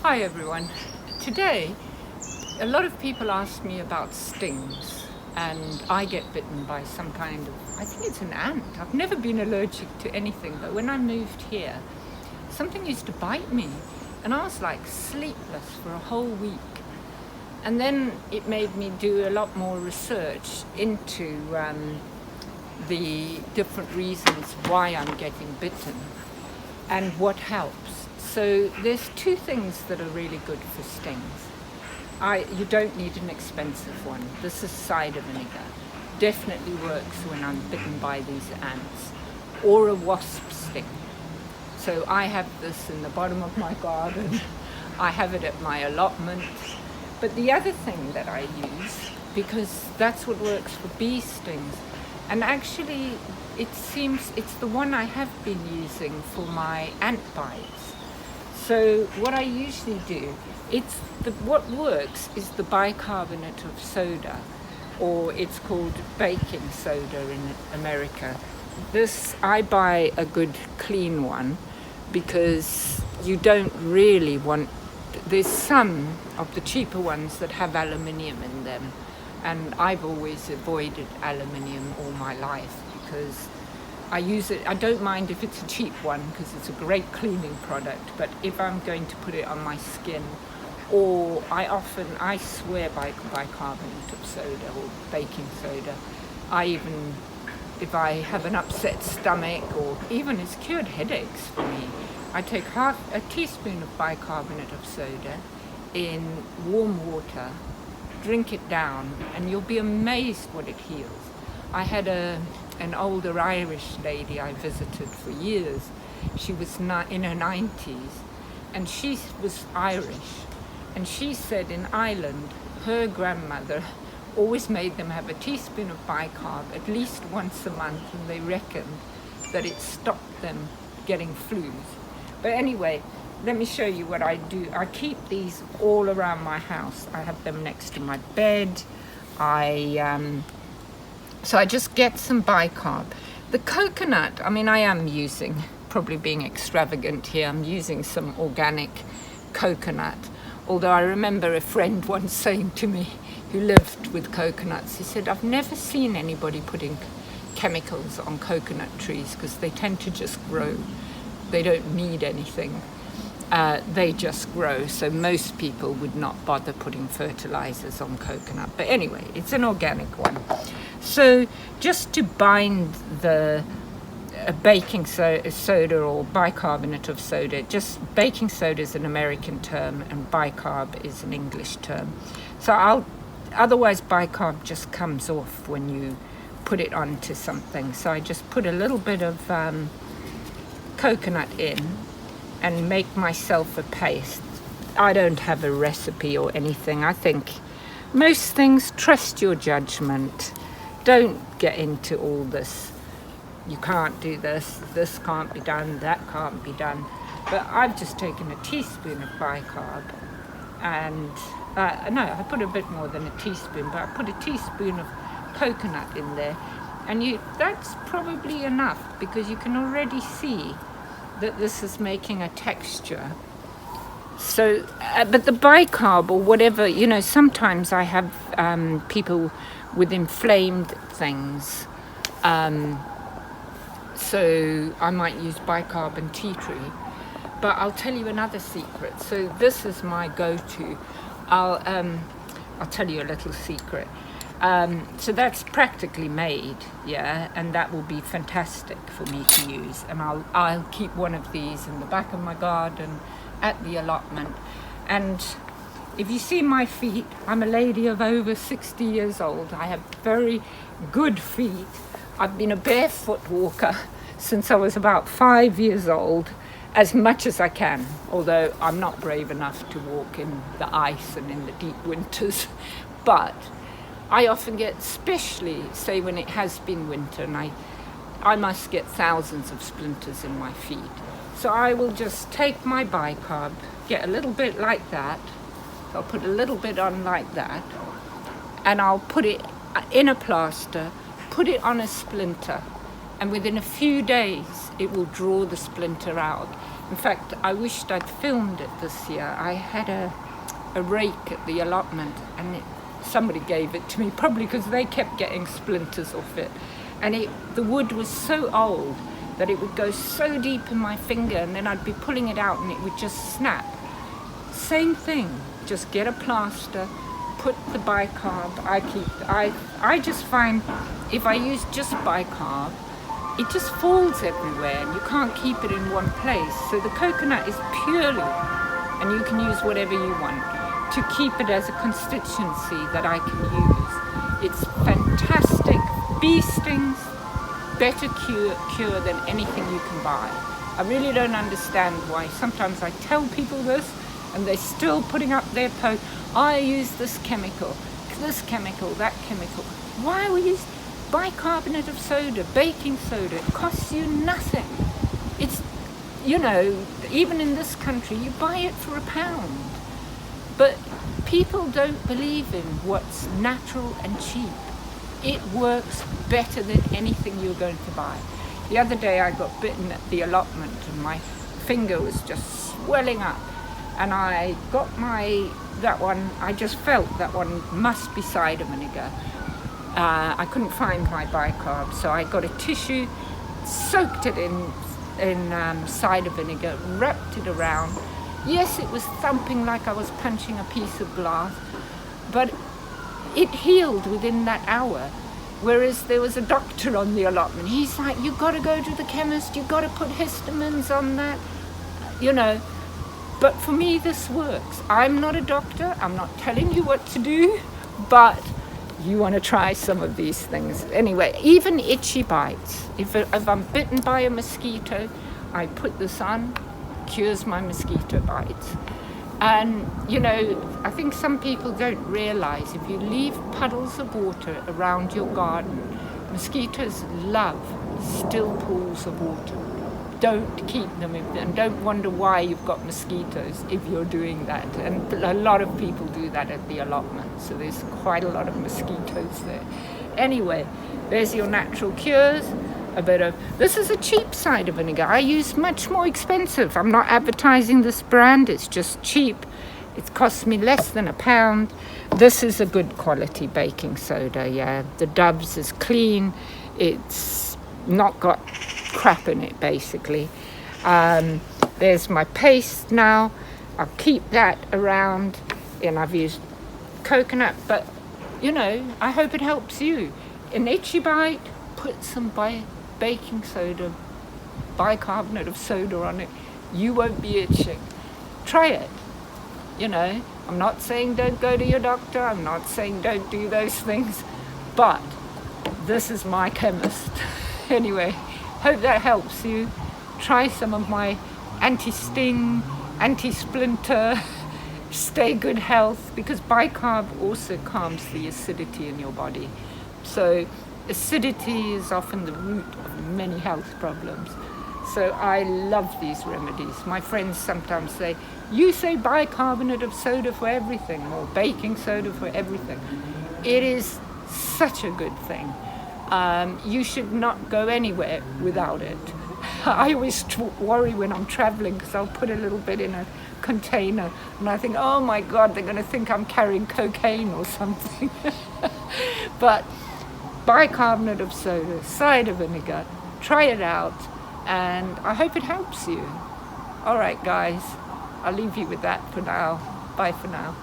Hi everyone. Today, a lot of people ask me about stings, and I get bitten by some kind of, I think it's an ant. I've never been allergic to anything, but when I moved here, something used to bite me, and I was like sleepless for a whole week. And then it made me do a lot more research into the different reasons why I'm getting bitten and what helps. So there's two things that are really good for stings. You don't need an expensive one. This is cider vinegar. Definitely works when I'm bitten by these ants. Or a wasp sting. So I have this in the bottom of my garden. I have it at my allotment. But the other thing that I use, because that's what works for bee stings, and actually it seems it's the one I have been using for my ant bites. So what I usually do, what works is the bicarbonate of soda, or it's called baking soda in America. I buy a good clean one because you don't really want, there's some of the cheaper ones that have aluminium in them, and I've always avoided aluminium all my life because I use it. I don't mind if it's a cheap one because it's a great cleaning product, but if I'm going to put it on my skin, or I swear by bicarbonate of soda or baking soda. If I have an upset stomach, or even it's cured headaches for me, I take half a teaspoon of bicarbonate of soda in warm water, drink it down, and you'll be amazed what it heals. I had an older Irish lady I visited for years. She was in her 90s, and she was Irish. And she said in Ireland, her grandmother always made them have a teaspoon of bicarb at least once a month, and they reckoned that it stopped them getting flus. But anyway, let me show you what I do. I keep these all around my house. I have them next to my bed. So I just get some bicarb. The coconut, I am using, probably being extravagant here, I'm using some organic coconut. Although I remember a friend once saying to me, who lived with coconuts, he said, I've never seen anybody putting chemicals on coconut trees because they tend to just grow. They don't need anything. They just grow, so most people would not bother putting fertilizers on coconut. But anyway, it's an organic one. So just to bind the baking soda or bicarbonate of soda, just baking soda is an American term and bicarb is an English term. So otherwise bicarb just comes off when you put it onto something. So I just put a little bit of coconut in and make myself a paste. I don't have a recipe or anything. I think most things, trust your judgment. Don't get into all this. You can't do this can't be done, that can't be done. But I've just taken a teaspoon of bicarb and, no, I put a bit more than a teaspoon, but I put a teaspoon of coconut in there. And that's probably enough because you can already see that this is making a texture. So, but the bicarb or whatever, sometimes I have people with inflamed things. So I might use bicarb and tea tree. But I'll tell you another secret. So this is my go-to. I'll tell you a little secret. So that's practically made, yeah, and that will be fantastic for me to use. And I'll keep one of these in the back of my garden at the allotment. And if you see my feet, I'm a lady of over 60 years old. I have very good feet. I've been a barefoot walker since I was about 5 years old, as much as I can, although I'm not brave enough to walk in the ice and in the deep winters. But I often get, especially say when it has been winter, and I must get thousands of splinters in my feet. So I will just take my bicarb, get a little bit like that. So I'll put a little bit on like that, and I'll put it in a plaster, put it on a splinter, and within a few days it will draw the splinter out. In fact, I wished I'd filmed it this year. I had a rake at the allotment, and somebody gave it to me, probably because they kept getting splinters off it. And the wood was so old that it would go so deep in my finger, and then I'd be pulling it out and it would just snap. Same thing, just get a plaster, put the bicarb. I just find if I use just bicarb, it just falls everywhere and you can't keep it in one place. So the coconut is purely, and you can use whatever you want, to keep it as a constituency that I can use. It's fantastic. Bee stings, better cure than anything you can buy. I really don't understand why sometimes I tell people this and they're still putting up their post. I use this chemical, that chemical. Why we use bicarbonate of soda, baking soda? It costs you nothing. It's, even in this country, you buy it for £1. But people don't believe in what's natural and cheap. It works better than anything you're going to buy. The other day I got bitten at the allotment and my finger was just swelling up, and I got that one, I just felt that one must be cider vinegar. I couldn't find my bicarb, so I got a tissue, soaked it in cider vinegar, wrapped it around. Yes, it was thumping like I was punching a piece of glass, but it healed within that hour. Whereas there was a doctor on the allotment. He's like, you've got to go to the chemist, you've got to put histamines on that, But for me, this works. I'm not a doctor, I'm not telling you what to do, but you want to try some of these things. Anyway, even itchy bites. If I'm bitten by a mosquito, I put this on, cures my mosquito bites. And, I think some people don't realize if you leave puddles of water around your garden, mosquitoes love still pools of water. Don't keep them and don't wonder why you've got mosquitoes if you're doing that. And a lot of people do that at the allotment, so there's quite a lot of mosquitoes there. Anyway, there's your natural cures. This is a cheap cider vinegar. I use much more expensive. I'm not advertising this brand, it's just cheap. It costs me less than £1. This is a good quality baking soda, yeah. The Dove's is clean. It's not got crap in it, basically. There's my paste now. I'll keep that around, and I've used coconut, but, I hope it helps you. An itchy bite, put some baking soda, bicarbonate of soda on it. You won't be itching. Try it. I'm not saying don't go to your doctor. I'm not saying don't do those things. But this is my chemist. Anyway, hope that helps you. Try some of my anti-sting, anti-splinter, stay good health, because bicarb also calms the acidity in your body. So acidity is often the root of many health problems. So I love these remedies. My friends sometimes say, you say bicarbonate of soda for everything, or baking soda for everything. It is such a good thing. You should not go anywhere without it. I always worry when I'm traveling, because I'll put a little bit in a container and I think, oh my God, they're going to think I'm carrying cocaine or something. But bicarbonate of soda, cider vinegar, try it out, and I hope it helps you. All right, guys, I'll leave you with that for now. Bye for now.